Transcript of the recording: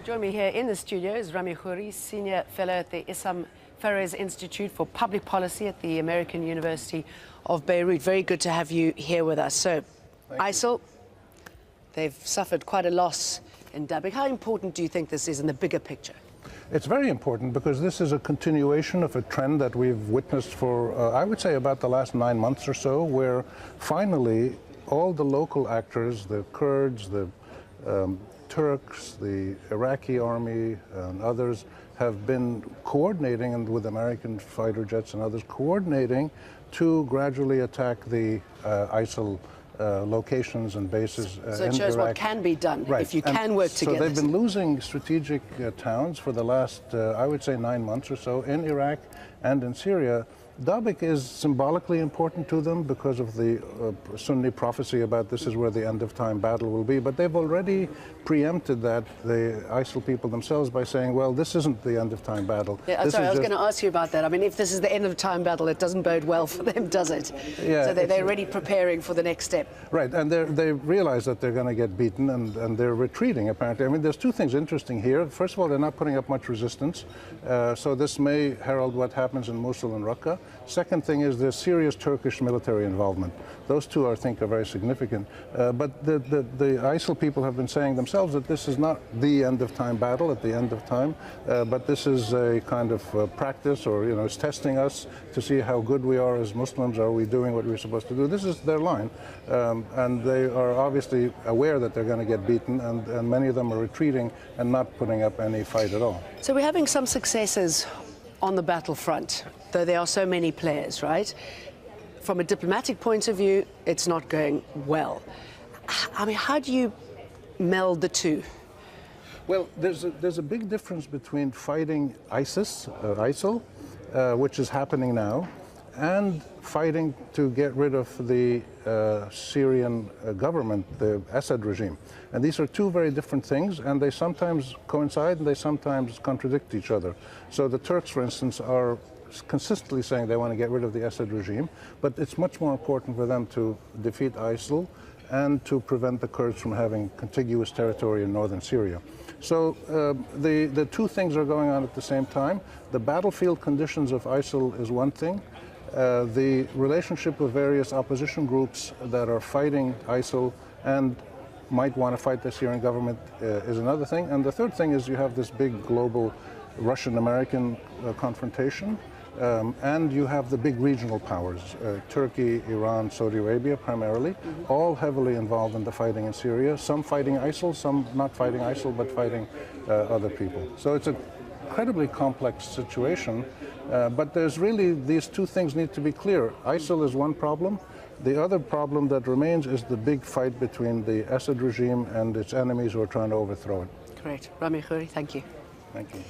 Join me here in the studio is Rami Khoury, Senior Fellow at the Issam Fares Institute for Public Policy at the American University of Beirut. Very good to have you here with us. So, ISIL, they've suffered quite a loss in Dabiq. How important do you think this is in the bigger picture? It's very important because this is a continuation of a trend that we've witnessed for, I would say, about the last 9 months or so, where finally all the local actors, the Kurds, the Turks, the Iraqi army, and others have been coordinating, and with American fighter jets and others, coordinating to gradually attack the ISIL locations and bases in Iraq. So it shows what can be done if you can work together. So they've been losing strategic towns for the last, I would say, 9 months or so in Iraq and in Syria. Dabiq is symbolically important to them because of the Sunni prophecy about this is where the end-of-time battle will be. But they've already preempted that, the ISIL people themselves, by saying, well, this isn't the end-of-time battle. Yeah, sorry, I was going to ask you about that. I mean, if this is the end-of-time battle, it doesn't bode well for them, does it? Yeah, so they're already preparing for the next step. Right, and they realize that they're going to get beaten, and they're retreating, apparently. I mean, there's two things interesting here. First of all, they're not putting up much resistance, so this may herald what happens in Mosul and Raqqa. Second thing is there's serious Turkish military involvement. Those two, I think, are very significant. But the ISIL people have been saying themselves that this is not the end-of-time battle at the end of time, but this is a kind of practice, or, you know, it's testing us to see how good we are as Muslims. Are we doing what we're supposed to do? This is their line. And they are obviously aware that they're going to get beaten, and many of them are retreating and not putting up any fight at all. So we're having some successes on the battlefront, though there are so many players, right? From a diplomatic point of view, it's not going well. I mean, how do you meld the two? Well, there's a big difference between fighting ISIL, which is happening now, and fighting to get rid of the Syrian government, the Assad regime. And these are two very different things, and they sometimes coincide and they sometimes contradict each other. So the Turks, for instance, are consistently saying they want to get rid of the Assad regime, but it's much more important for them to defeat ISIL and to prevent the Kurds from having contiguous territory in northern Syria. So the two things are going on at the same time. The battlefield conditions of ISIL is one thing. The relationship of various opposition groups that are fighting ISIL and might want to fight the Syrian government is another thing. And the third thing is you have this big global Russian-American confrontation, and you have the big regional powers, Turkey, Iran, Saudi Arabia primarily, all heavily involved in the fighting in Syria, some fighting ISIL, some not fighting ISIL, but fighting other people. So it's an incredibly complex situation, but there's really, these two things need to be clear. ISIL is one problem. The other problem that remains is the big fight between the Assad regime and its enemies who are trying to overthrow it. Great. Rami Khoury, thank you. Thank you.